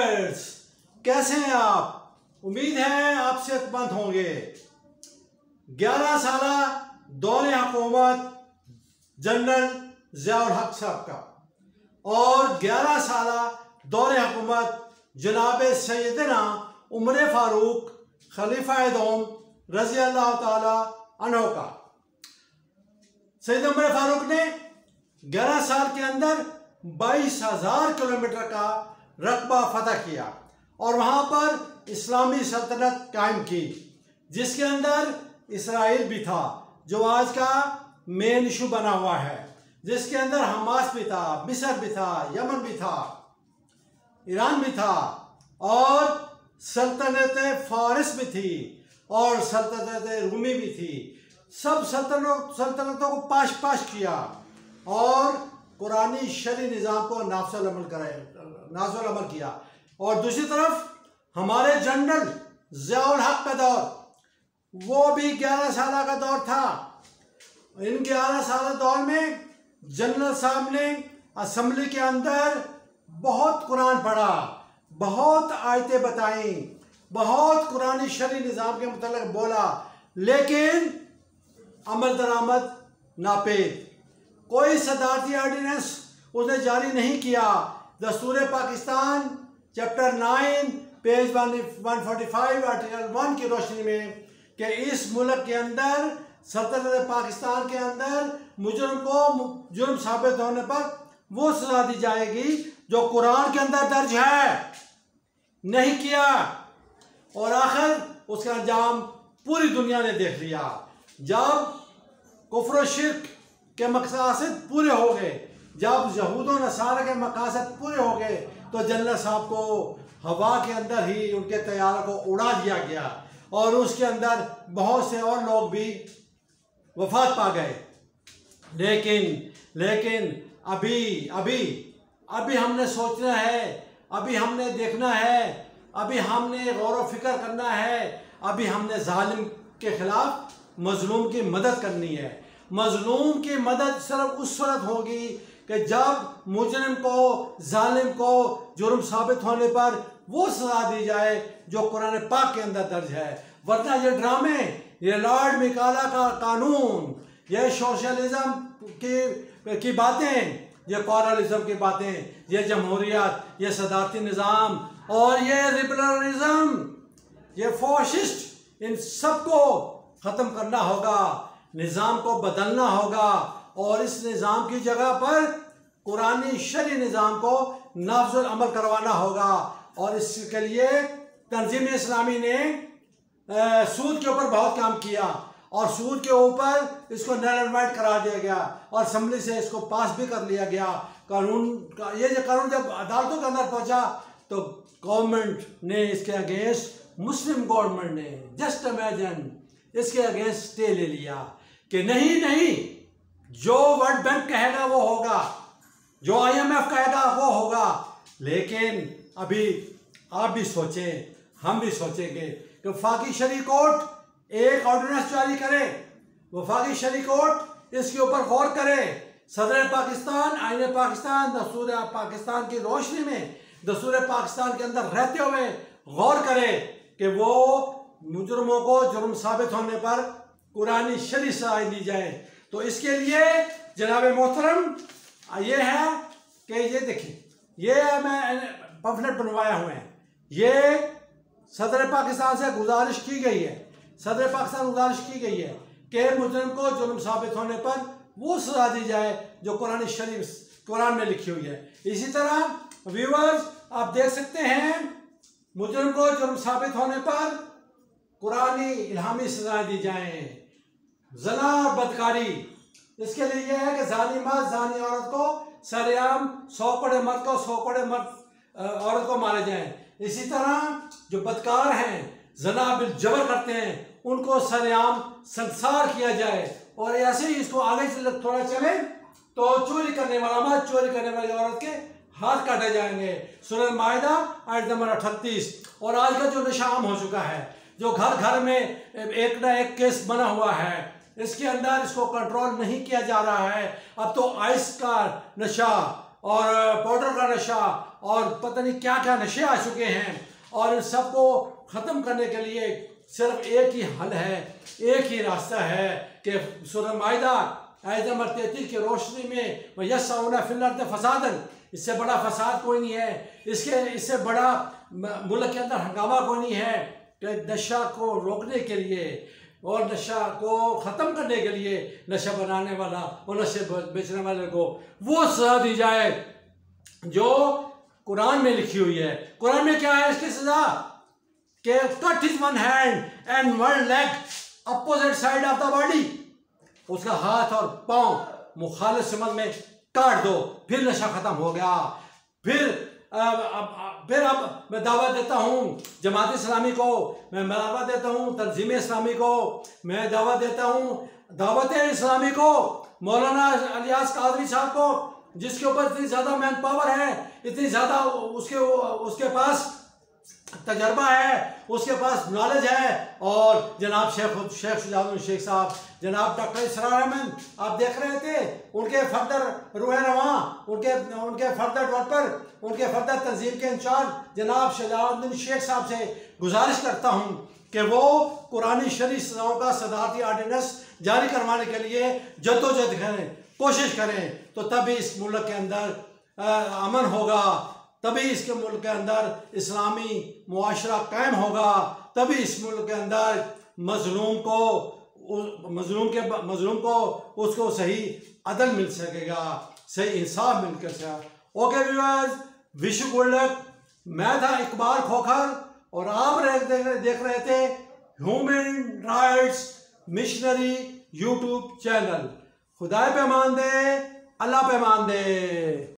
Viewers, कैसे हैं आप? उम्मीद है आप सेहतमंद होंगे। 11 साल दौरे हुकूमत जनरल ज़ियाउल हक साहब का और 11 साल दौरे हुकूमत जनाब सैयदना उमर फारूक खलीफा दोम रज़ी अल्लाह ताला अन्हु का। सैयद उमर फारूक ने 11 साल के अंदर 22,000 किलोमीटर का रकबा फतह किया और वहाँ पर इस्लामी सल्तनत कायम की, जिसके अंदर इसराइल भी था जो आज का मेन इशू बना हुआ है, जिसके अंदर हमास भी था, मिस्र भी था, यमन भी था, ईरान भी था और सल्तनत फारिस भी थी और सल्तनत रूमी भी थी। सब सल्तनतों को पाश पाश किया और कुरानी शरी निज़ाम को नाफिज़ अमल किया। और दूसरी तरफ हमारे जनरल ज़ियाउल हक का दौर, वो भी 11 साल का दौर था। इन 11 साल दौर में जनरल साहब ने असम्बली के अंदर बहुत कुरान पढ़ा, बहुत आयतें बताई, बहुत कुरानी शरी निज़ाम के मुतालिक बोला, लेकिन अमल दरामद नापेद। कोई सदारती ऑर्डिनेंस उसने जारी नहीं किया। दस्तूर पाकिस्तान चैप्टर 9 पेज 145 आर्टिकल 1 की रोशनी में कि इस मुल्क के अंदर सल्तनत पाकिस्तान के अंदर मुजरिम को जुर्म साबित होने पर वो सजा दी जाएगी जो कुरान के अंदर दर्ज है। नहीं किया और आखिर उसका अंजाम पूरी दुनिया ने देख लिया। जब कुफ्र और शिर्क के मकासद पूरे हो गए, जब यहूद और नसारा के मकासद पूरे हो गए, तो जनरल साहब को हवा के अंदर ही उनके तैयारों को उड़ा दिया गया और उसके अंदर बहुत से और लोग भी वफात पा गए। लेकिन अभी हमने सोचना है, अभी हमने देखना है, अभी हमने गौर व फिक्र करना है, अभी हमने जालिम के खिलाफ मजलूम की मदद करनी है। मजलूम की मदद सिर्फ उस सूरत होगी कि जब मुजरिम को, जालिम को जुर्म साबित होने पर वो सजा दी जाए जो कुरान पाक के अंदर दर्ज है। वरना ये ड्रामे, ये लॉर्ड मिकाला का कानून, ये सोशलिज्म की बातें, ये प्लुरलिज्म की बातें, ये जमहूरियत, ये सदारती निज़ाम और ये लिबरलिज्म, ये फॉसिस्ट, इन सबको ख़त्म करना होगा, निज़ाम को बदलना होगा और इस निज़ाम की जगह पर कुरानी शरी निज़ाम को नाफिज़ अमल करवाना होगा। और इसके लिए तंजीम इस्लामी ने सूद के ऊपर बहुत काम किया और सूद के ऊपर इसको नल एंड वाइड करा दिया गया और असम्बली से इसको पास भी कर लिया गया कानून का। ये जो कानून जब अदालतों के अंदर पहुंचा तो गवर्नमेंट ने इसके अगेंस्ट, मुस्लिम गवर्नमेंट ने, जस्ट इमेजिन, इसके अगेंस्ट स्टे ले लिया कि नहीं, जो वर्ल्ड बैंक कहेगा वो होगा, जो IMF कहेगा वो होगा। लेकिन अभी आप भी सोचें, हम भी सोचेंगे कि वफाकी शरी कोर्ट एक ऑर्डिनेंस जारी करे, वफाकी शरी कोर्ट इसके ऊपर गौर करे, सदर पाकिस्तान, आईन पाकिस्तान, दस्तूर पाकिस्तान की रोशनी में, दस्तूर पाकिस्तान के अंदर रहते हुए गौर करे कि वो मुजरमों को जुर्म साबित होने पर कुरानी शरी सजा दी जाए। तो इसके लिए जनाब मोहतरम ये है कि ये देखिए, ये मैं पम्फलेट बनवाया हुए हैं, ये सदर पाकिस्तान से गुजारिश की गई है, सदर पाकिस्तान गुजारिश की गई है कि मुजरिम को जुर्म साबित होने पर वो सजा दी जाए जो कुरानी शरीफ कुरान में लिखी हुई है। इसी तरह व्यूअर्स आप देख सकते हैं, मुजरिम को जुर्म साबित होने पर कुरानी इल्हामी सजाएं दी जाएं। ज़ना और बदकारी, इसके लिए यह है कि जानी मर्द जानी औरत को सरेआम 100 कोड़े मर्द को 100 कोड़े मर्द औरत को मारे जाएं। इसी तरह जो बदकार हैं, ज़ना बिल जबर करते हैं, उनको सरेआम संसार किया जाए। और ऐसे ही इसको आगे से थोड़ा चले तो चोरी करने वाली औरत के हाथ काटे जाएंगे। सूरह माइदा आयत नंबर 38। और आज का जो नशा आम हो चुका है, जो घर घर में एक ना एक केस बना हुआ है, इसके अंदर इसको कंट्रोल नहीं किया जा रहा है। अब तो आइस का नशा और पाउडर का नशा और पता नहीं क्या क्या नशे आ चुके हैं, और इन सबको ख़त्म करने के लिए सिर्फ एक ही हल है, एक ही रास्ता है कि सूरह माइदा आयत नंबर 33 की रोशनी में यस्अऊना फिल अर्द फसादन, इससे बड़ा फसाद कोई नहीं है, इससे बड़ा मुल्क के अंदर हंगामा कोई नहीं है कि नशा को रोकने के लिए और नशा को ख़त्म करने के लिए नशा बनाने वाला और नशे बेचने वाले को वो सज़ा दी जाए जो कुरान में लिखी हुई है। कुरान में क्या है इसकी सज़ा? कि cut his one hand and one leg opposite side of the body, उसका हाथ और पांव मुखालिफ समझ में काट दो, फिर नशा खत्म हो गया। फिर अब मैं दावा देता हूँ जमात इस्लामी को, मैं दावा देता हूँ तंजीम इस्लामी को, मैं दावा देता हूँ दावत इस्लामी को, मौलाना इलियास कादरी साहब को, जिसके ऊपर इतनी ज़्यादा मैन पावर है, इतनी ज़्यादा उसके पास तजर्बा है, उसके पास नॉलेज है, और जनाब शेख शुजाउद्दीन शेख साहब, जनाब डॉक्टर इसरार अहमद, आप देख रहे थे उनके फर्दर रूह रवां, उनके फर्दर डॉक्टर, उनके फर्दर तंजीम के इंचार्ज जनाब शुजाउद्दीन शेख साहब से गुजारिश करता हूँ कि वो कुरानी शरीफ सज़ाओं का सदारती आर्डिनेंस जारी करवाने के लिए जद्दोजहद करें, कोशिश करें, तो तभी इस मुल्क के अंदर अमन होगा, तभी इसके मुल्क के अंदर इस्लामी मुआशरा कायम होगा, तभी इस मुल्क के अंदर मजलूम को उसको सही अदल मिल सकेगा, सही इंसाफ मिल सकेगा। Okay viewers, wish you good luck. मैं था इकबाल खोखर और आप देख रहे थे human rights missionary YouTube channel. खुदा पे मान दे, अल्लाह पे मान दे।